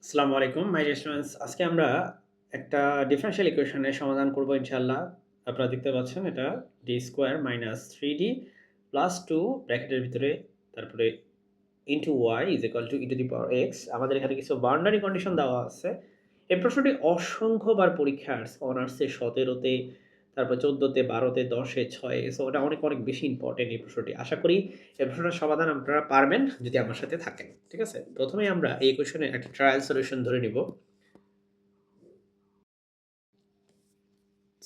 আসসালামু আলাইকুম my dear students. আজকে আমরা একটা ডিফারেনশিয়াল ইকুয়েশনের সমাধান করব ইনশাআল্লাহ। আপনারা দেখতে পাচ্ছেন এটা D square minus 3d plus 2 ব্র্যাকেটের ভিতরে তারপরে into y is equal two E to the power x। আমাদের এখানে কিছু বাউন্ডারি কন্ডিশন দেওয়া আছে। এই প্রশ্নটি অসংখ্যবার পরীক্ষায় আসছে। অনার্সে 17 তে, তারপর 14 তে, 12 তে, 10 এ, 6 এ। সো এটা অনেক, অনেক বেশি ইম্পোর্টেন্ট এই প্রশ্নটি। আশা করি এই প্রশ্নটার সমাধান আপনারা পারবেন যদি আমার সাথে থাকেন। ঠিক আছে? প্রথমেই আমরা এই ইকুয়েশনের একটা ট্রায়াল সলিউশন ধরে নিব।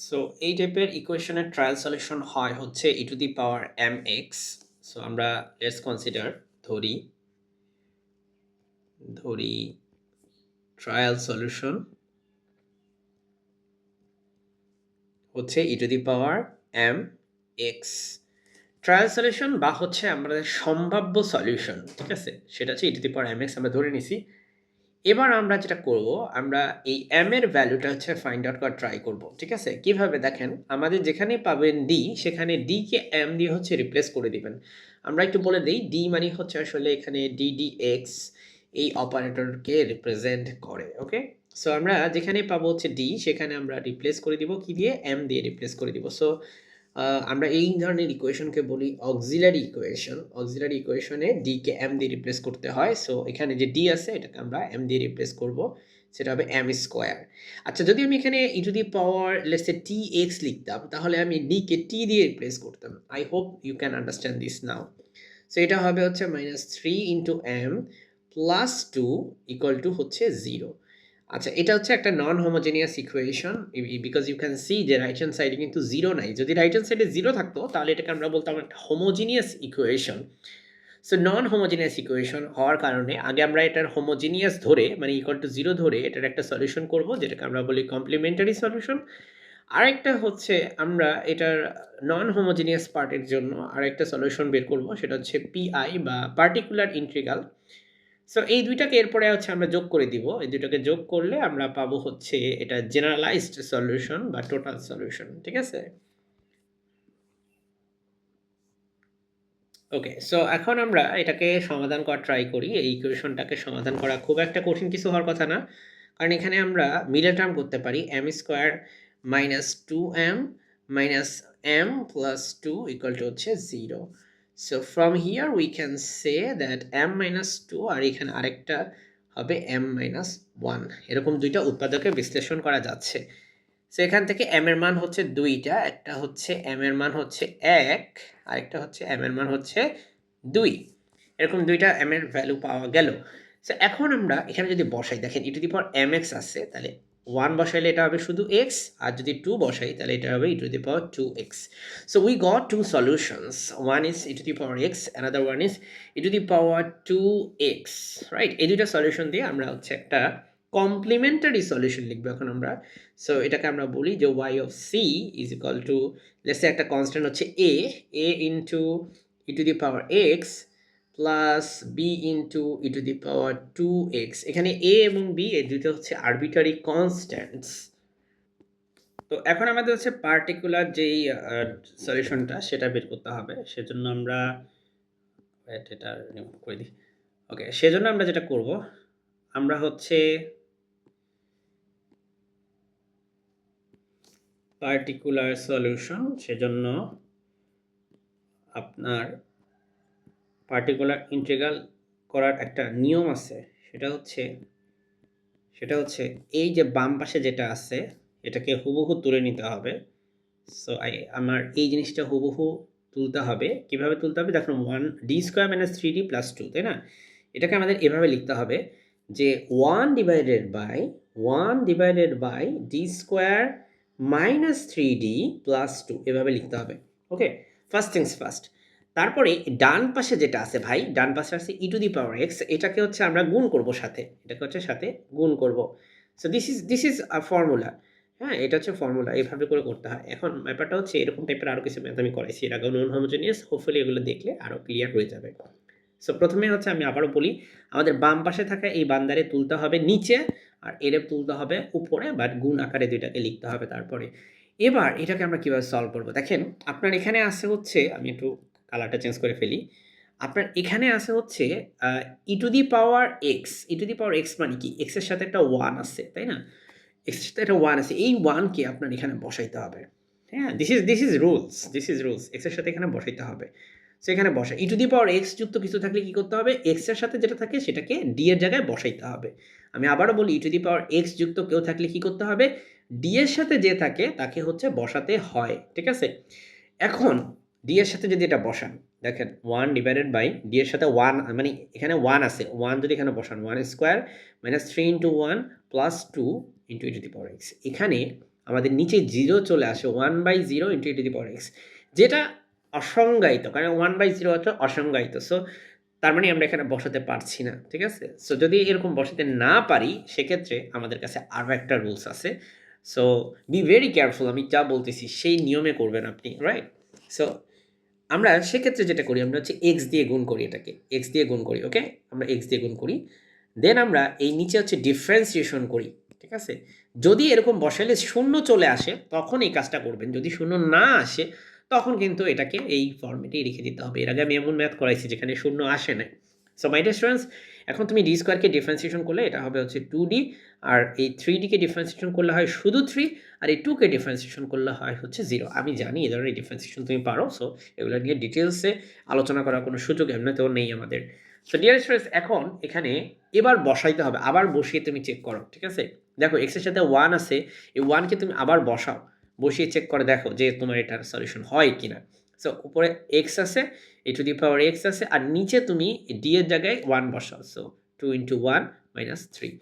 সো এই টাইপের ইকুয়েশনের ট্রায়াল সলিউশন হয় হচ্ছে e to the power mx। So আমরা লেটস কনসিডার ধরি ধরি ট্রায়াল সলিউশন হচ্ছে e to the power mx। Trial solution বা হচ্ছে আমাদের সম্ভাব্য সলিউশন, ঠিক আছে? সেটা হচ্ছে e to the power mx আমরা ধরে নিছি। এবার আমরা যেটা করব, আমরা এই m এর ভ্যালুটা হচ্ছে ফাইন্ড আউট করার ট্রাই করব। ঠিক আছে? কিভাবে দেখেন, আমাদের যেখানে পাবেন d সেখানে d কে m দিয়ে হচ্ছে রিপ্লেস করে দিবেন। আমরা একটু বলে দেই d মানে হচ্ছে আসলে এখানে ddx এই অপারেটরকে রিপ্রেজেন্ট করে। ওকে? সো আমরা যেখানে পাবো হচ্ছে d সেখানে আমরা রিপ্লেস করে দিব কি দিয়ে? m দিয়ে রিপ্লেস করে দিব। সো আমরা এই ধরনের ইকুয়েশনকে বলি অক্সিলারি ইকুয়েশন। অক্সিলারি ইকুয়েশনে ডি কে এম দিয়ে রিপ্লেস করতে হয়। সো এখানে যে ডি আছে এটাকে আমরা এম দিয়ে রিপ্লেস করব, সেটা হবে এম স্কোয়ার। আচ্ছা, যদি আমি এখানে e to the power let's say t x লিখতাম, তাহলে আমি ডি কে টি দিয়ে রিপ্লেস করতাম। I hope you can understand this now. So এটা হবে হচ্ছে minus three into m plus two equal to হচ্ছে জিরো। আচ্ছা, এটা হচ্ছে একটা non homogeneous equation because you can see যে রাইট হ্যান্ড সাইডে কিন্তু জিরো নাই। যদি রাইট হ্যান্ড সাইডে জিরো থাকতো তাহলে এটাকে আমরা বলতাম একটা homogeneous equation. So non homogeneous equation হওয়ার কারণে আগে আমরা এটার হোমোজিনিয়াস ধরে মানে ইকুয়াল টু জিরো ধরে এটার একটা সলিউশন করব, যেটাকে আমরা বলি কমপ্লিমেন্টারি সলিউশন। আরেকটা হচ্ছে আমরা এটার নন হোমোজিনিয়াস পার্টের জন্য আরেকটা সলিউশন বের করব, সেটা হচ্ছে পিআই বা পার্টিকুলার ইন্টিগ্রাল। সো এই দুইটাকে এরপরে হচ্ছে আমরা যোগ করে দিব। এই দুইটাকে যোগ করলে আমরা পাবো হচ্ছে এটা জেনারেলাইজড সলিউশন বা টোটাল সলিউশন। ঠিক আছে? ওকে, সো এখন আমরা এটাকে সমাধান করার ট্রাই করি। এই ইকুয়েশনটাকে সমাধান করা খুব একটা কঠিন কিছু হওয়ার কথা না, কারণ এখানে আমরা মিডল টার্ম করতে পারি m square minus two m minus m plus two equal to হচ্ছে zero. So from here we can say that m minus two আর এখানে আরেকটা হবে এম মাইনাস ওয়ান, এরকম দুইটা উৎপাদকে বিশ্লেষণ করা যাচ্ছে। সো এখান থেকে এম এর মান হচ্ছে দুইটা, একটা হচ্ছে এম এর মান হচ্ছে এক, আরেকটা হচ্ছে এম এর মান হচ্ছে দুই। এরকম দুইটা এম এর ভ্যালু পাওয়া গেল। সো এখন আমরা এখানে যদি বসাই, দেখেন e to the power m x আছে, তাহলে ওয়ান বসাইলে এটা হবে শুধু এক্স, আর যদি টু বসাই তাহলে এটা হবে e to the power two x. So we got two solutions, one is e to the power x, another one is e to the power two x. Right? এই দুইটা সলিউশন দিয়ে আমরা হচ্ছে একটা কমপ্লিমেন্টারি সলিউশন লিখবো এখন আমরা। So এটাকে আমরা বলি যে y of c is equal to let's say একটা কনস্ট্যান্ট হচ্ছে a into e to the power x plus b into e to the power two x. এখানে a এবং b এই দুটো হচ্ছে আরবিটারি কনস্ট্যান্টস। তো এখন আমাদের হচ্ছে পার্টিকুলার যেই সলিউশনটা সেটা বের করতে হবে। সেজন্য আমরা এটা রিমুভ করে দিই। ওকে, সেজন্য আমরা যেটা করব, আমরা হচ্ছে পার্টিকুলার সলিউশন, সেজন্য আপনার পার্টিকুলার ইন্টিগ্রাল করার একটা নিয়ম আছে। সেটা হচ্ছে এই যে বাম পাশে যেটা আছে এটাকে হুবহু তুলে নিতে হবে। সো আমার এই জিনিসটা হুবহু তুলতে হবে। কিভাবে তুলতে হবে? দেখুন, one D square minus three D plus two, তাই না? এটাকে আমাদের এভাবে লিখতে হবে যে one divided by D square minus three D plus two, এভাবে লিখতে হবে। Okay, first things first. তারপরে ডান পাশে যেটা আছে ভাই, ডান পাশে আছে ই টু দি পাওয়ার এক্স, এটাকে হচ্ছে আমরা গুণ করব সাথে, এটাকে হচ্ছে সাথে গুণ করব। So this is a formula. হ্যাঁ, এটা হচ্ছে ফর্মুলা, এভাবে করে করতে হয়। এখন ব্যাপারটা হচ্ছে এরকম টাইপের আরও কিছু ম্যাথ আমি করাইছি এর আগেও নন হোমোজেনিয়াস, হোপফুলি এগুলো দেখলে আরও ক্লিয়ার হয়ে যাবে। সো প্রথমে হচ্ছে আমি আবারও বলি, আমাদের বাম পাশে থাকা এই বান্দারে তুলতে হবে নিচে, আর এরে তুলতে হবে উপরে, বাট গুণ আকারে দুইটাকে লিখতে হবে তারপরে। এবার এটাকে আমরা কীভাবে সলভ করব? দেখেন, আপনার এখানে আছে হচ্ছে, আমি একটু কালারটা চেঞ্জ করে ফেলি। আপনার এখানে আছে হচ্ছে e to the power x. E to the power x মানে কি? এক্স এর সাথে একটা 1 আছে, তাই না? এক্স এর সাথে একটা 1 আছে। এই 1 কে আপনার এখানে বসাইতে হবে। হ্যাঁ? দিস ইজ রুলস, এক্স এর সাথে এখানে বসাইতে হবে। সো এখানে বসাই। ই টু দি পাওয়ার এক্স যুক্ত কিছু থাকলে কি করতে হবে? এক্স এর সাথে যেটা থাকে সেটাকে ডি এর জায়গায় বসাইতে হবে। আমি আবারও বলি, ই টু দি পাওয়ার এক্স যুক্ত কেউ থাকলে কি করতে হবে? ডি এর সাথে যে থাকে তাকে হচ্ছে বসাতে হয়। ঠিক আছে? এখন ডি এর সাথে যদি এটা বসান, দেখেন 1 ডিভাইডেড বাই ডি এর সাথে 1 মানে এখানে 1 আছে। 1 যদি এখানে বসান 1 square minus 3 into 1 plus 2 into e to the power x. এখানে আমাদের নিচে 0 চলে আসে 1/0 into e to the power x, যেটা অসংজ্ঞায়িত। কারণ 1/0 হচ্ছে অসংজ্ঞায়িত। সো তার মানে আমরা এখানে বসাতে পারছি না। ঠিক আছে? সো যদি এরকম বসাতে না পারি, সেক্ষেত্রে আমাদের কাছে আরো একটা রুলস আছে। So be very careful. আমি যা বলতেছি সেই নিয়মে করবেন আপনি, রাইট? সো আমরা সেক্ষেত্রে যেটা করি, আমরা হচ্ছে এক্স দিয়ে গুণ করি এটাকে। এক্স দিয়ে গুণ করি, ওকে? আমরা এক্স দিয়ে গুণ করি। দেন আমরা এই নিচে হচ্ছে ডিফারেন্সিয়েশন করি। ঠিক আছে? যদি এরকম বসাইলে 0 চলে আসে, তখন এই কাজটা করবেন। যদি 0 না আসে, তখন কিন্তু এটাকে এই ফরম্যাটেই রেখে দিতে হবে। এর আগে আমি এমন ম্যাথ করাইছি যেখানে 0 আসে নাই। সো মাই ডিয়ার স্টুডেন্টস, এখন তুমি ডি স্কোয়ারকে ডিফারেন্সিয়েশন করলে এটা হবে হচ্ছে 2d, আর এই 3d কে ডিফারেন্সিয়েশন করলে হয় শুধু 3, আর এই 2 কে ডিফারেন্সিয়েশন করলে হয় হচ্ছে 0। আমি জানি এই ধরনের ডিফারেন্সিয়েশন তুমি পারো। সো এগুলো নিয়ে ডিটেইলসে আলোচনা করার কোনো সুযোগ এমনিতেও নেই আমাদের। সো ডিয়ার স্টুডেন্টস, এখন এখানে এবার বসাইতে হবে। আবার বসিয়ে তুমি চেক করো। ঠিক আছে? দেখো এক্স এর সাথে 1 আছে। এই 1 কে তুমি আবার বসাও। বসিয়ে চেক করে দেখো যে তোমার এটার সলিউশন হয় কিনা। সো উপরে এক্স আছে, এ টু দি পাওয়ার এক্স আছে, আর নিচে তুমি ডি এর জায়গায় 1 বসাও। So 2 into 1 minus 3।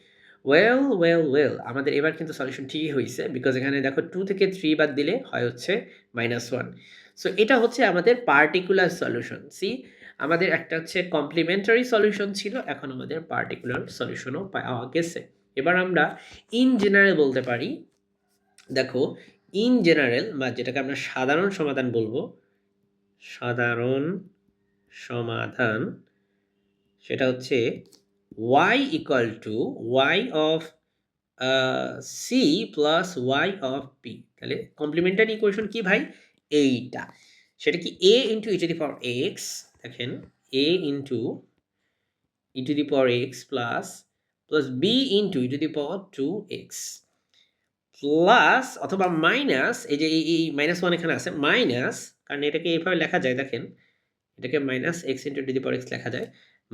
ওয়েল, আমাদের এবার কিন্তু সলিউশন ঠিকই হইছে। বিকজ এখানে দেখো 2 থেকে 3 বাদ দিলে হয় হচ্ছে -1। সো এটা হচ্ছে আমাদের পার্টিকুলার সলিউশন। সি, আমাদের একটা হচ্ছে কমপ্লিমেন্টারি সলিউশন ছিল, এখন আমাদের পার্টিকুলার সলিউশনও পাওয়া গেছে। এবার আমরা ইন জেনারেল বলতে পারি। দেখো, ইন জেনারেল বা যেটাকে আমরা সাধারণ সমাধান বলবো, সাধারণ সমাধান, সেটা হচ্ছে y equal to y of c plus y of p. তাহলে কমপ্লিমেন্টারি ইকুয়েশন কি ভাই? এইটা। সেটা কি? A into e to the power x. দেখেন, a into e to the power x plus b into e to the power 2x plus অথবা minus, এই যে এই মাইনাস 1 এখানে আছে, মাইনাস, কারণ এটাকে এইভাবে লেখা যায়। দেখেন, এটাকে minus x into two the power x লেখা যায়,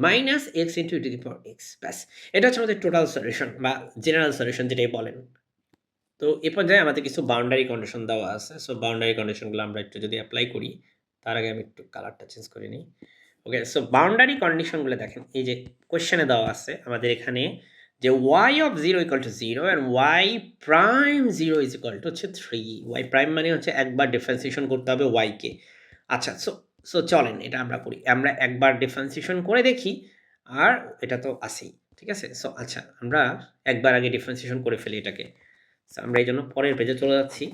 minus x into two the power x. ব্যাস, এটা হচ্ছে আমাদের টোটাল সলিউশন বা জেনারেল সলিউশন যেটাই বলেন। তো এ পর্যায়ে আমাদের কিছু বাউন্ডারি কন্ডিশন দেওয়া আছে। সো বাউন্ডারি কন্ডিশনগুলো আমরা একটু যদি অ্যাপ্লাই করি, তার আগে আমি একটু কালারটা চেঞ্জ করে নিই। ওকে, সো বাউন্ডারি কন্ডিশনগুলো দেখেন, এই যে কোয়েশ্চেনে দেওয়া আছে আমাদের এখানে যে y of 0 equal to 0 and y prime 0 is equal to হচ্ছে 3। y প্রাইম মানে হচ্ছে একবার ডিফারেন্সিয়েশন করতে হবে y কে। আচ্ছা, সো সো চলেন এটা আমরা করি। আমরা একবার ডিফারেন্সিয়েশন করে দেখি, আর এটা তো আছেই। ঠিক আছে? সো আচ্ছা, আমরা একবার আগে ডিফারেন্সিয়েশন করে ফেলি এটাকে। সো আমরা এই জন্য পরের পেজে চলে যাচ্ছি।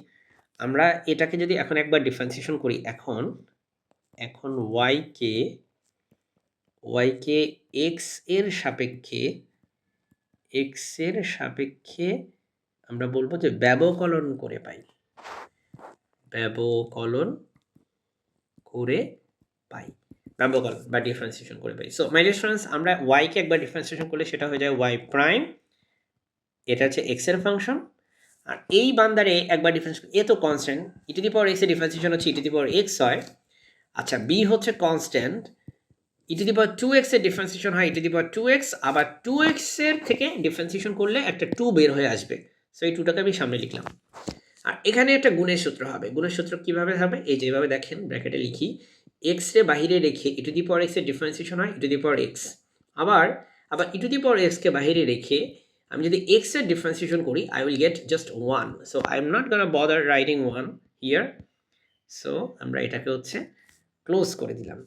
আমরা এটাকে যদি এখন একবার ডিফারেন্সিয়েশন করি, এখন y কে x এর সাপেক্ষে আমরা বলবো যে ব্যবকলন করে পাই। ব্যবকলন বা ডিফারেন্সিয়েশন করে পাই। সো মাই ডিয়ার স্টুডেন্টস, আমরা y কে একবার ডিফারেন্সিয়েশন করলে সেটা হয়ে যায় y প্রাইম। এটা হচ্ছে x এর ফাংশন। আর এই বান্দারে একবার ডিফারেন্স, এ তো constant, E to the power x এর ডিফারেন্সিয়েশন হচ্ছে e to the power x হয়। আচ্ছা, বি হচ্ছে constant, E to the power 2x এর ডিফারেন্সিয়েশন হয় ই টু দি পাওয়ার 2x, আবার 2x এর থেকে ডিফারেন্সিয়েশন করলে একটা 2 বের হয়ে আসবে। সো এই 2টাকে আমি সামনে লিখলাম। আর এখানে একটা গুণের সূত্র হবে। গুণের সূত্র কিভাবে হবে? এই যেভাবে দেখেন, ব্র্যাকেটে লিখি, x রে বাহিরে রেখে ই টু দি পাওয়ার x এর ডিফারেন্সিয়েশন হয় ই টু দি পাওয়ার x। আবার ই টু দি পাওয়ার x কে বাহিরে রেখে আমি যদি x এর ডিফারেন্সিয়েশন করি, I will get just 1। So I am not gonna bother writing 1 here. So আমরা এটাকে হচ্ছে ক্লোজ করে দিলাম।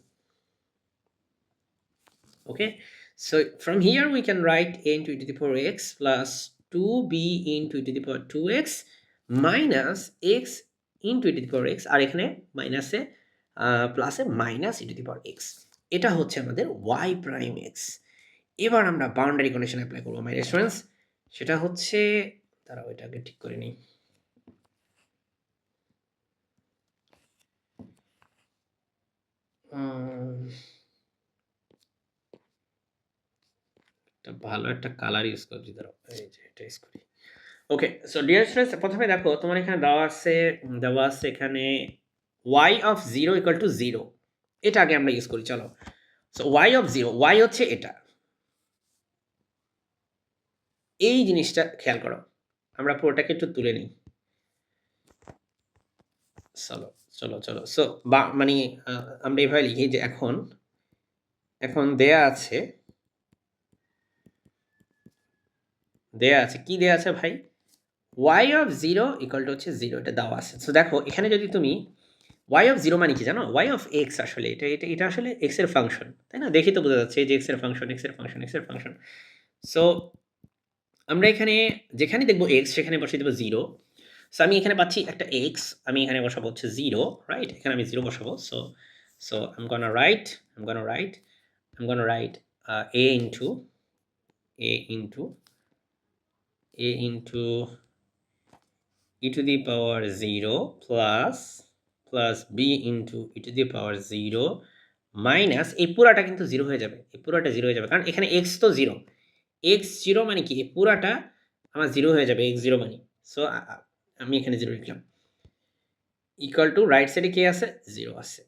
Okay, so from here we can write a into e to the power x plus 2b into e to the power 2x minus x into e to the power x, আর এখানে মাইনাসে প্লাসে minus e to the power x। এটা হচ্ছে আমাদের y prime x। এবার আমরা boundary condition apply করবো my students. সেটা হচ্ছে, তারাও এটাকে ঠিক করে নিই। একটা ভালো একটা কালার ইউজ করছি, ধরো এই যে এটা ইউজ করি। ওকে, সো ডিয়ার স্টুডেন্টস, প্রথমে দেখো তোমার এখানে দেওয়া আছে এখানে y অফ 0 ইকুয়াল টু 0। এটা আগে আমরা ইউজ করি, চলো। সো y অফ 0, y হচ্ছে এটা। এই জিনিসটা খেয়াল করো, আমরা পুরোটাকে একটু তুলে নিই। চলো চলো চলো, সো মানে আমরা এভাবে লিখি যে এখন দেয়া আছে কি দেয়া আছে ভাই? y অফ 0 ইকুয়াল টু হচ্ছে 0, এটা দেওয়া আছে। সো দেখো এখানে যদি তুমি y অফ 0 মানে কি জানো? y অফ x, আসলে এটা আসলে x এর ফাংশন, তাই না? দেখি তো বোঝা যাচ্ছে যে x এর ফাংশন, x এর ফাংশন, x এর ফাংশন। সো আমরা এখানে যেখানে দেখব x সেখানে বসিয়ে দেব 0। সো আমি এখানে পাচ্ছি একটা x, আমি এখানে বসাবো হচ্ছে 0, রাইট? এখানে আমি 0 বসাবো। So I'm gonna write a into e to the power 0 plus b into e to the power 0 minus এই পুরাটা কিন্তু 0 হয়ে যাবে, এই পুরাটা 0 হয়ে যাবে, কারণ এখানে x তো 0। x 0 মানে কি? এই পুরাটা আমার 0 হয়ে যাবে, x 0 মানে। সো আমি এখানে 0 লিখলাম, ইকুয়াল টু রাইট সাইডে কি আছে? 0 আছে।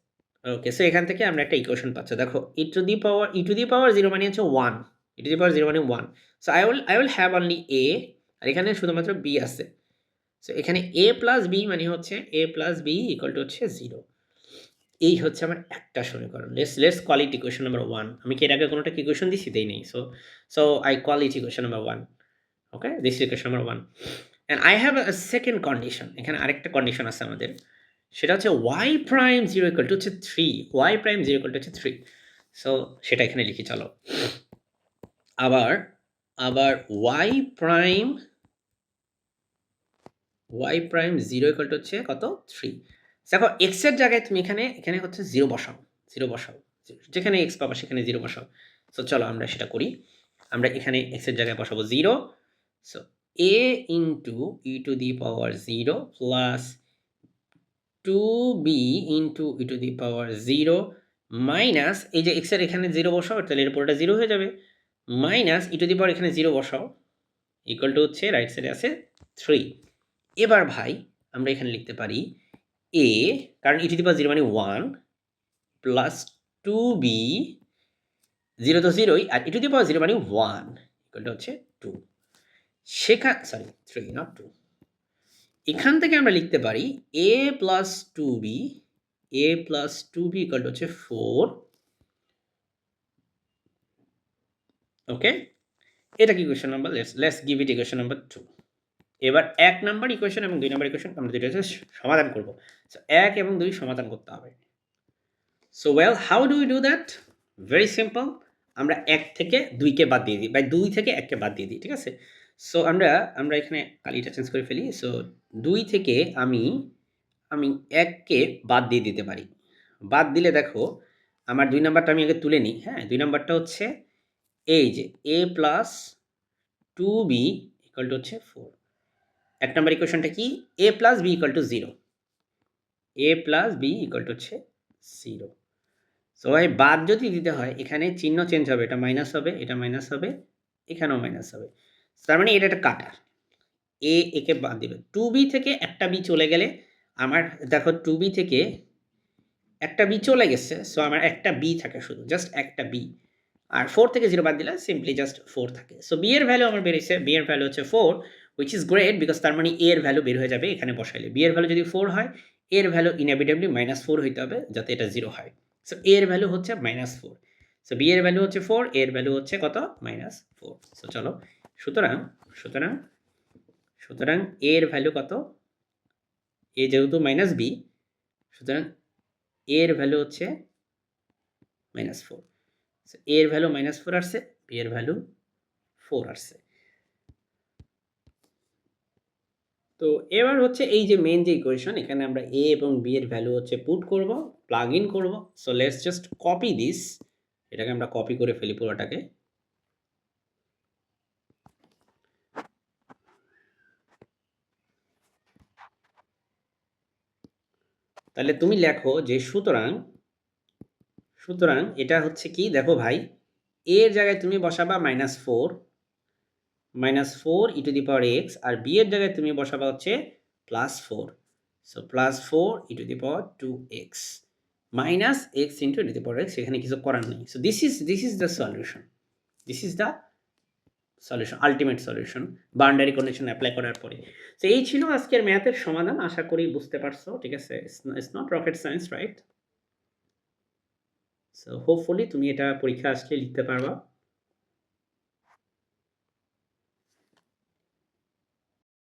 ওকে, সো এখান থেকে আমরা একটা ইকুয়েশন পাচ্ছি। দেখো e to the power 0 মানে হচ্ছে 1, e to the power 0 মানে 1। So I will have only a, আর এখানে শুধুমাত্র b আছে। সো এখানে a প্লাস b মানে হচ্ছে a plus b equal to হচ্ছে 0। এই হচ্ছে আমার একটা সমীকরণ। Let's call it equation number 1। আমি কি এর আগে কোনোটা কি ইকুয়েশন দিছি? দেই নাই। So I call it equation number 1। Okay, this is equation number 1 and I have a second condition. এখানে আরেকটা কন্ডিশন আছে আমাদের, সেটা হচ্ছে y প্রাইম 0 ইকুয়াল টু হচ্ছে 3, y প্রাইম 0 ইকুয়াল টু হচ্ছে 3। সো সেটা এখানে লিখি, চলো। আবার y প্রাইম 0 ইকুয়াল টু হচ্ছে কত? 3। দেখো x এর জায়গায় তুমি এখানে হচ্ছে 0 বসাও, 0 বসাও, যেখানে x পাবা সেখানে 0 বসাও। সো চলো আমরা সেটা করি। আমরা এখানে x এর জায়গায় বসাবো 0। So a into e to the power 0 plus 2b into e to the power 0 minus এই যে x এর এখানে 0 বসাও, তাহলে এর পুরোটা 0 হয়ে যাবে, মাইনাস e টু দি পাওয়ার এখানে 0 বসাও, ইকুয়াল টু হচ্ছে রাইট সাইডে আছে 3। এবার ভাই আমরা এখানে লিখতে পারি a, কারণ e টু দি পাওয়ার 0 মানে 1, প্লাস 2b, 0 তো 0ই, আর e টু দি পাওয়ার 0 মানে 1, ইকুয়াল টু হচ্ছে 2। Sorry 3 not 2। এখান থেকে আমরা লিখতে পারি a plus 2b equal to হচ্ছে 4। ওকে, এটা কি equation number? Let's give it equation number 2। এবার 1 নাম্বার ইকুয়েশন এবং 2 নাম্বার ইকুয়েশন আমরা দুটো সমাধান করব। সো 1 এবং 2 সমাধান করতে হবে। So well, how do we do that? Very simple. আমরা 1 থেকে 2 কে বাদ দিয়ে দিই, বা 2 থেকে 1 কে বাদ দিয়ে দিই, ঠিক আছে? সো আমরা এখানে কালিটা চেঞ্জ করে ফেলি। সো 2 থেকে আমি 1 কে বাদ দিয়ে দিতে পারি। বাদ দিলে দেখো আমার 2 নাম্বারটা আমি আগে তুলে নিই। হ্যাঁ, 2 নাম্বারটা হচ্ছে এই যে a plus 2b equal to হচ্ছে 4। 1 নাম্বার ইকুয়েশনটা কি? a plus b equal to 0। a plus b equal to হচ্ছে 0। সো ভাই বাদ যদি দিতে হয়, এখানে চিহ্ন চেঞ্জ হবে, এটা মাইনাস হবে, এটা মাইনাস হবে, এখানেও মাইনাস হবে। তার মানে এটা একটা কাটা, একে বাদ দিবে। 2b থেকে একটা b চলে গেলে আমার দেখো 2b থেকে একটা b চলে গেছে, সো আমার একটা b থাকে, শুধু জাস্ট একটা b। আর 4 থেকে 0 বাদ দিলে সিম্পলি জাস্ট 4 থাকে। সো b এর ভ্যালু আমার বেরিয়েছে, b এর ভ্যালু হচ্ছে 4, হুইচ ইজ গ্রেট বিকজ তার মানে a এর ভ্যালু বের হয়ে যাবে এখানে বসাইলে। b এর ভ্যালু যদি 4 হয়, a এর ভ্যালু ইনএভিটেবলি -4 হইতে হবে যাতে এটা 0 হয়। সো a এর ভ্যালু হচ্ছে -4। সো b এর ভ্যালু হচ্ছে 4, a এর ভ্যালু হচ্ছে কত? -4। সো চলো, সুতরাং সুতরাং সুতরাং a এর ভ্যালু কত? a যেহেতু -b, সুতরাং a এর ভ্যালু হচ্ছে -4। সো a এর ভ্যালু -4 আসছে, b এর ভ্যালু 4 আসছে। তো এবার হচ্ছে এই যে মেইন যে ইকুয়েশন, এখানে আমরা a এবং b এর ভ্যালু হচ্ছে পুট করব, প্লাগ ইন করব। So let's just copy this. এটাকে আমরা কপি করে ফেলি পুরোটাকে। তাহলে তুমি লেখো যে সুতরাং এটা হচ্ছে কি? দেখো ভাই, এর জায়গায় তুমি বসাবা -4 -4 e to the power x আর b এর জায়গায় তুমি বসাবা হচ্ছে +4 so +4 e to the power 2x minus x into e to the power x এখানে কিছু করার নেই so this is the solution this is the solution ultimate solution boundary condition apply করার পরে তো এই ছিল আজকের ম্যাথের সমাধান আশা করি বুঝতে পারছো ঠিক আছে it's not rocket science right so hopefully তুমি এটা পরীক্ষা আসলে লিখতে পারবা